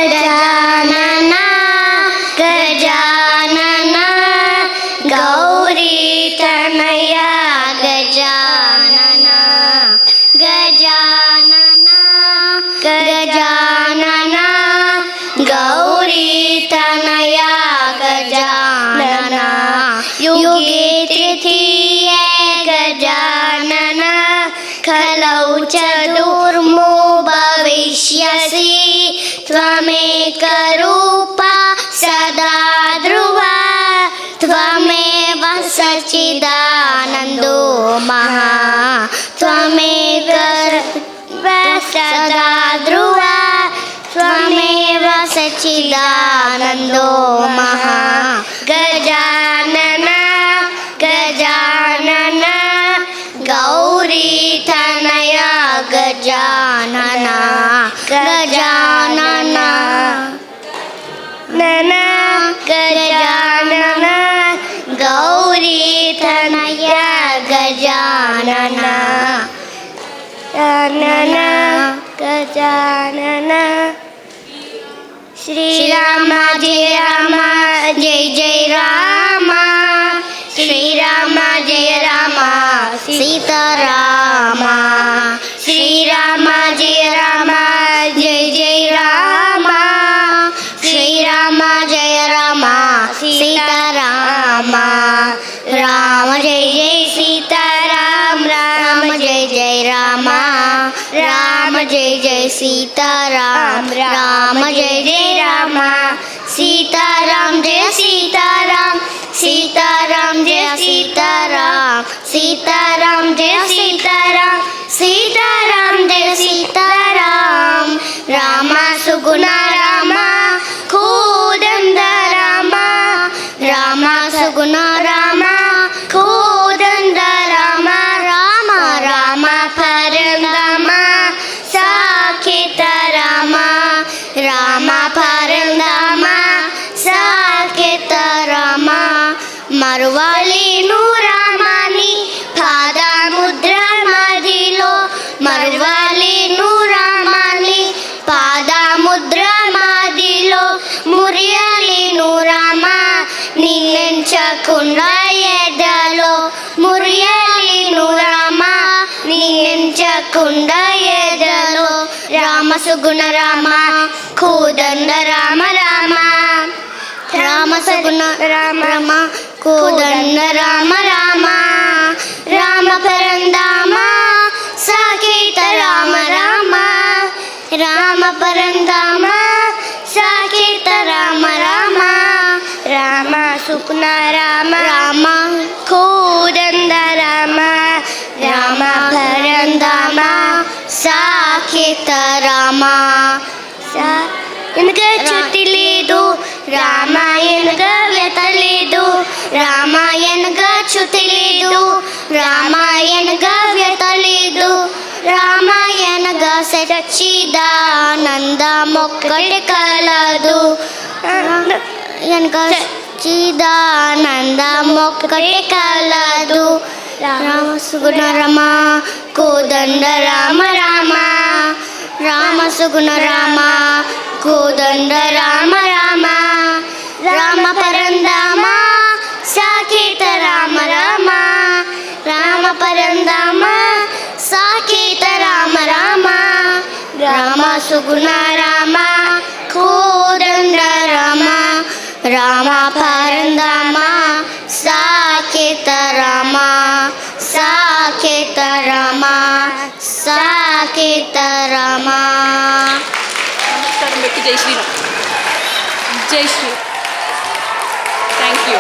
ಗಜಾನನ ಗಜಾನನ ಗೌರಿ ತನಯ ಗಜಾನನ ಗಜಾನನ ಗಜಾನನ ಗೌರಿ ತನಯ ಗಜಾನನ ಯುಗೆ ತಿಥಿಯ ಗಜಾನನ ಖಲೌ ಚತುರ್ಮೋ ಭವಿಷ್ಯಸಿ ತ್ವಮೇಕ ರೂಪ ಸದಾ ಧ್ರುವ ತ್ವಮೇವ ಸಚ್ಚಿದಾನಂದೋ ಮಹಾ ತ್ವಮೇಕ ಸದಾ ಧ್ರುವ ತ್ವಮೇವ ಸಚ್ಚಿದಾನಂದೋ ಮಹಾ ಗಜಾನನ ಗಜಾನನ ಗೌರಿ ತನಯ ಗಜಾನನ ಗಜಾನನ ನನ ಗಜಾನನ ಗೌರಿ ತನಯ ಗಜಾನನ ನನ ಗಜಾನನ ಶ್ರೀರಾಮ ಜಯ ರಾಮ ಜಯ ಜಯ ರಾಮ ಶ್ರೀರಾಮ ಜಯ ರಾಮ ಸೀತಾರಾಮ ಶ್ರೀರಾಮ ಜಯ ರಾಮ ಜಯ ಜಯ ರಾಮ ಶ್ರೀರಾಮ ಜಯ ರಾಮ ಸೀತಾರಾಮ ರಾಮ ಜಯ ಜಯ ಸೀತಾರಾಮ ರಾಮ ಜಯ ಜಯ ರಾಮ ರಾಮ ಜಯ ಜಯ ಸೀತಾರಾಮ ರಾಮ ಜಯ ಜಯ ರಾಮ सीताराम जय सीताराम सीताराम जय सीताराम सीताराम जय सीताराम सीताराम जय सीताराम राम सुगुण राम कोदंड राम राम सुगुण राम कोदंड राम राम राम परंदाम साकेत राम राम परंदाम साकेत राम మరువలేను రామాని పాద ముద్ర మదిలో మరువలేను రామాని పాద ముద్ర మదిలో మురియలేను రామ నిన్నెంచకుండా ఎదలో మురియలేను రామ నిన్నెంచకుండా ఎదలో రామ సుగుణ రామ కోదండ రామ రామ రామ సగుణ రామ రామ కోదండ రామ రామ రామ పరందామ సాకేత రామ రామ రామ పరందామ సాకేత రామ రామ రామ సుగుణ రామ రామ కోదండ రామ రామ పరందామ సాకేత రామ ఎనక చుట్టి లేదు రామాయణగా వ్యత లేదు రామాయణగా చ్యుతి లేదు రామాయణగా వ్యత లేదు రామాయణగా సచ్చిదానందమొక్కటి కలదు సచ్చిదానందమొక్కటి కలదు రామ సుగుణ రామ కోదండ రామ రామ రామ సుగుణ రామ కోదండ రామ రామ రామ పరందామ సాకేత రామ రామ రామ పరందామ సాకేత రామ రామ రామ సుగుణ రామ కోదండ రామ రామ పరందామ సాకేత రామ సాకేత రామ సాకేత రామ. నమస్కారం పెట్టి జై శ్రీరామ్. జై శ్రీ. Thank you.